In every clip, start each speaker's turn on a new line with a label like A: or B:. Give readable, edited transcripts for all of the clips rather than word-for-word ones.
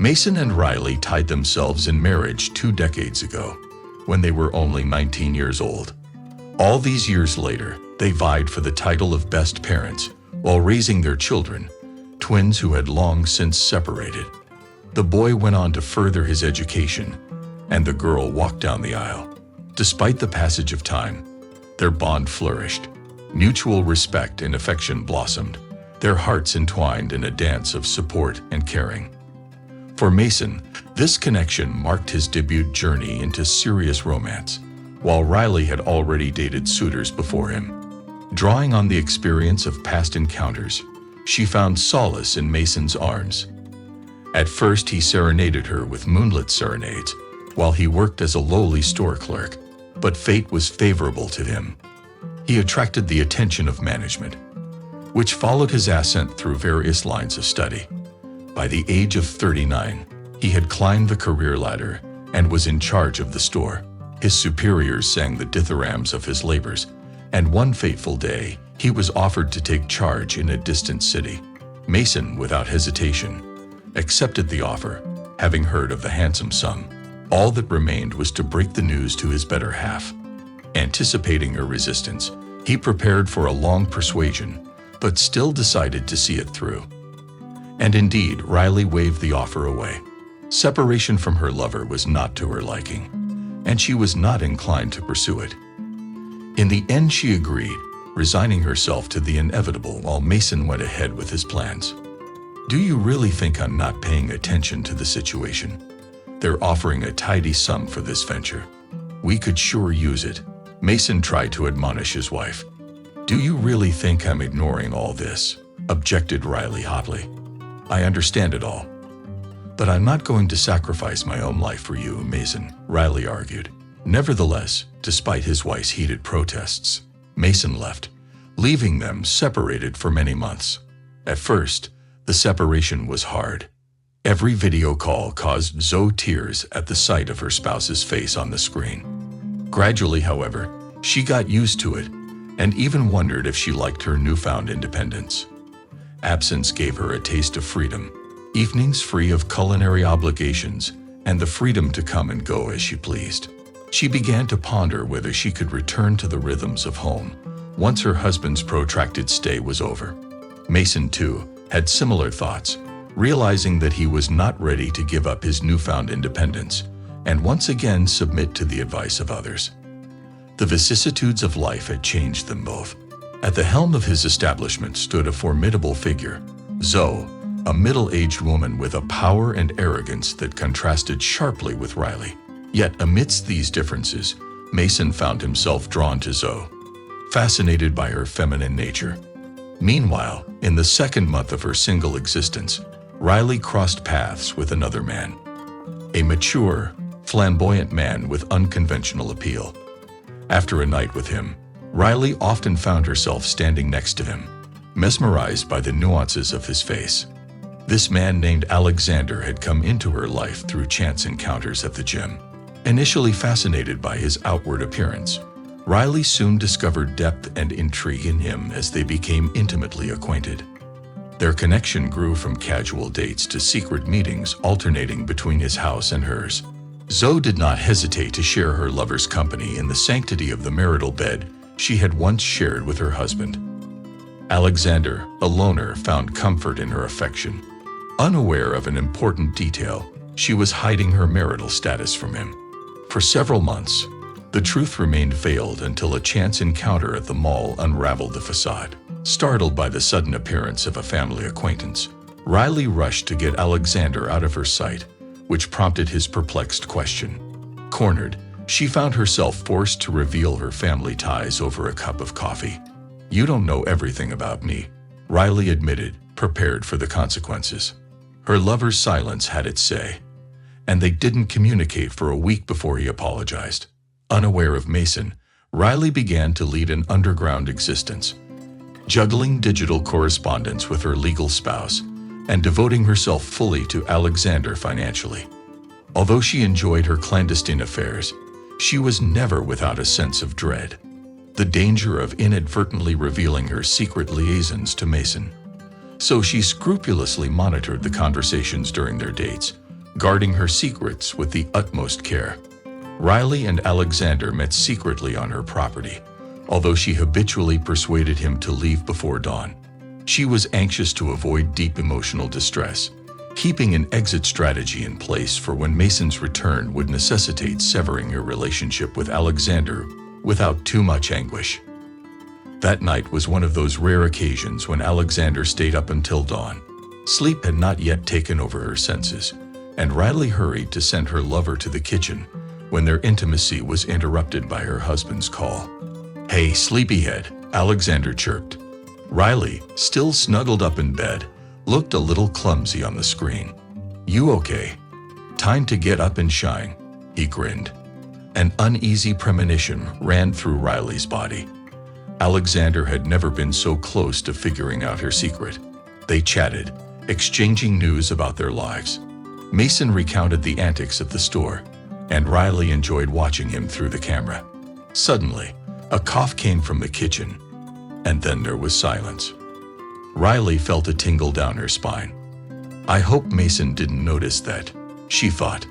A: Mason and Riley tied themselves in marriage 2 decades ago, when they were only 19 years old. All these years later, they vied for the title of best parents while raising their children, twins who had long since separated. The boy went on to further his education, and the girl walked down the aisle. Despite the passage of time, their bond flourished. Mutual respect and affection blossomed, their hearts entwined in a dance of support and caring. For Mason, this connection marked his debut journey into serious romance, while Riley had already dated suitors before him. Drawing on the experience of past encounters, she found solace in Mason's arms. At first, he serenaded her with moonlit serenades while he worked as a lowly store clerk, but fate was favorable to him. He attracted the attention of management, which followed his ascent through various lines of study. By the age of 39, he had climbed the career ladder and was in charge of the store. His superiors sang the dithyrambs of his labors, and one fateful day, he was offered to take charge in a distant city. Mason, without hesitation, accepted the offer, having heard of the handsome sum. All that remained was to break the news to his better half. Anticipating her resistance, he prepared for a long persuasion, but still decided to see it through. And indeed, Riley waved the offer away. Separation from her lover was not to her liking, and she was not inclined to pursue it. In the end, she agreed, resigning herself to the inevitable while Mason went ahead with his plans. "Do you really think I'm not paying attention to the situation? They're offering a tidy sum for this venture. We could sure use it," Mason tried to admonish his wife. "Do you really think I'm ignoring all this?" objected Riley hotly. "I understand it all. But I'm not going to sacrifice my own life for you, Mason," Riley argued. Nevertheless, despite his wife's heated protests, Mason left, leaving them separated for many months. At first, the separation was hard. Every video call caused Zoe tears at the sight of her spouse's face on the screen. Gradually, however, she got used to it and even wondered if she liked her newfound independence. Absence gave her a taste of freedom, evenings free of culinary obligations, and the freedom to come and go as she pleased. She began to ponder whether she could return to the rhythms of home once her husband's protracted stay was over. Mason, too, had similar thoughts, realizing that he was not ready to give up his newfound independence and once again submit to the advice of others. The vicissitudes of life had changed them both. At the helm of his establishment stood a formidable figure, Zoe, a middle-aged woman with a power and arrogance that contrasted sharply with Riley. Yet amidst these differences, Mason found himself drawn to Zoe, fascinated by her feminine nature. Meanwhile, in the second month of her single existence, Riley crossed paths with another man, a mature, flamboyant man with unconventional appeal. After a night with him, Riley often found herself standing next to him, mesmerized by the nuances of his face. This man named Alexander had come into her life through chance encounters at the gym. Initially fascinated by his outward appearance, Riley soon discovered depth and intrigue in him as they became intimately acquainted. Their connection grew from casual dates to secret meetings alternating between his house and hers. Zoe did not hesitate to share her lover's company in the sanctity of the marital bed she had once shared with her husband. Alexander, a loner, found comfort in her affection. Unaware of an important detail, she was hiding her marital status from him. For several months, the truth remained veiled until a chance encounter at the mall unraveled the facade. Startled by the sudden appearance of a family acquaintance, Riley rushed to get Alexander out of her sight, which prompted his perplexed question. Cornered, she found herself forced to reveal her family ties over a cup of coffee. "You don't know everything about me," Riley admitted, prepared for the consequences. Her lover's silence had its say, and they didn't communicate for a week before he apologized. Unaware of Mason, Riley began to lead an underground existence, juggling digital correspondence with her legal spouse and devoting herself fully to Alexander financially. Although she enjoyed her clandestine affairs, she was never without a sense of dread, the danger of inadvertently revealing her secret liaisons to Mason. So she scrupulously monitored the conversations during their dates, guarding her secrets with the utmost care. Riley and Alexander met secretly on her property, although she habitually persuaded him to leave before dawn. She was anxious to avoid deep emotional distress, keeping an exit strategy in place for when Mason's return would necessitate severing her relationship with Alexander without too much anguish. That night was one of those rare occasions when Alexander stayed up until dawn. Sleep had not yet taken over her senses, and Riley hurried to send her lover to the kitchen when their intimacy was interrupted by her husband's call. "Hey, sleepyhead," Alexander chirped. Riley, still snuggled up in bed, looked a little clumsy on the screen. "You okay? Time to get up and shine," he grinned. An uneasy premonition ran through Riley's body. Alexander had never been so close to figuring out her secret. They chatted, exchanging news about their lives. Mason recounted the antics of the store, and Riley enjoyed watching him through the camera. Suddenly, a cough came from the kitchen, and then there was silence. Riley felt a tingle down her spine. I hope Mason didn't notice that, she thought,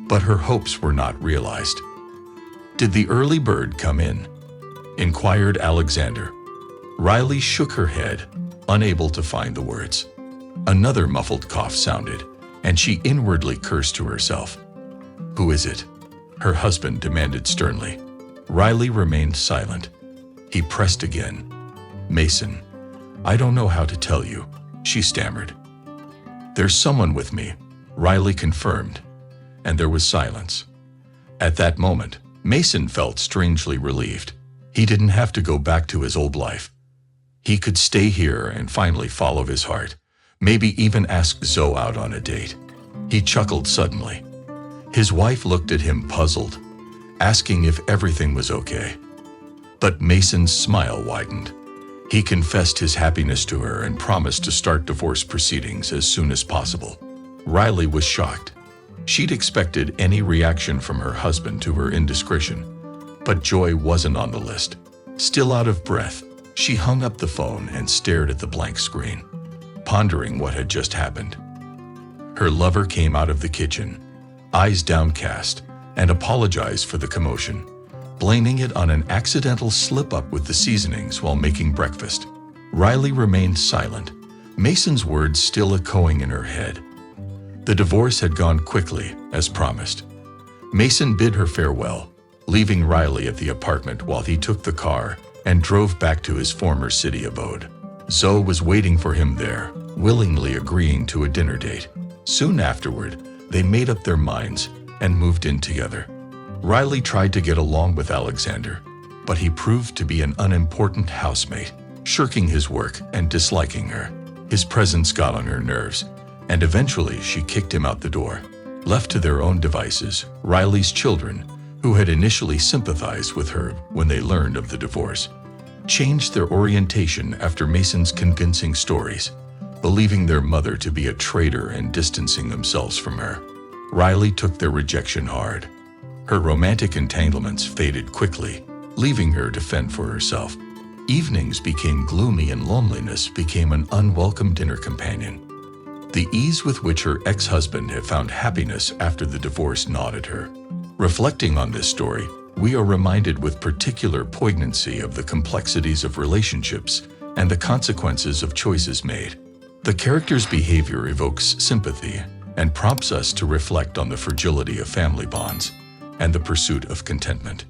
A: but her hopes were not realized. Did the early bird come in? Inquired Alexander. Riley shook her head, unable to find the words. Another muffled cough sounded, and she inwardly cursed to herself. Who is it? Her husband demanded sternly. Riley remained silent. He pressed again. Mason, I don't know how to tell you, she stammered. There's someone with me, Riley confirmed, and there was silence. At that moment, Mason felt strangely relieved. He didn't have to go back to his old life. He could stay here and finally follow his heart, maybe even ask Zoe out on a date. He chuckled suddenly. His wife looked at him puzzled, asking if everything was okay. But Mason's smile widened. He confessed his happiness to her and promised to start divorce proceedings as soon as possible. Riley was shocked. She'd expected any reaction from her husband to her indiscretion, but joy wasn't on the list. Still out of breath, she hung up the phone and stared at the blank screen, pondering what had just happened. Her lover came out of the kitchen, eyes downcast, and apologized for the commotion, blaming it on an accidental slip-up with the seasonings while making breakfast. Riley remained silent, Mason's words still echoing in her head. The divorce had gone quickly, as promised. Mason bid her farewell, leaving Riley at the apartment while he took the car and drove back to his former city abode. Zoe was waiting for him there, willingly agreeing to a dinner date. Soon afterward, they made up their minds and moved in together. Riley tried to get along with Alexander, but he proved to be an unimportant housemate, shirking his work and disliking her. His presence got on her nerves, and eventually she kicked him out the door. Left to their own devices, Riley's children, who had initially sympathized with her when they learned of the divorce, changed their orientation after Mason's convincing stories, believing their mother to be a traitor and distancing themselves from her. Riley took their rejection hard. Her romantic entanglements faded quickly, leaving her to fend for herself. Evenings became gloomy and loneliness became an unwelcome dinner companion. The ease with which her ex-husband had found happiness after the divorce gnawed at her. Reflecting on this story, we are reminded with particular poignancy of the complexities of relationships and the consequences of choices made. The character's behavior evokes sympathy and prompts us to reflect on the fragility of family bonds and the pursuit of contentment.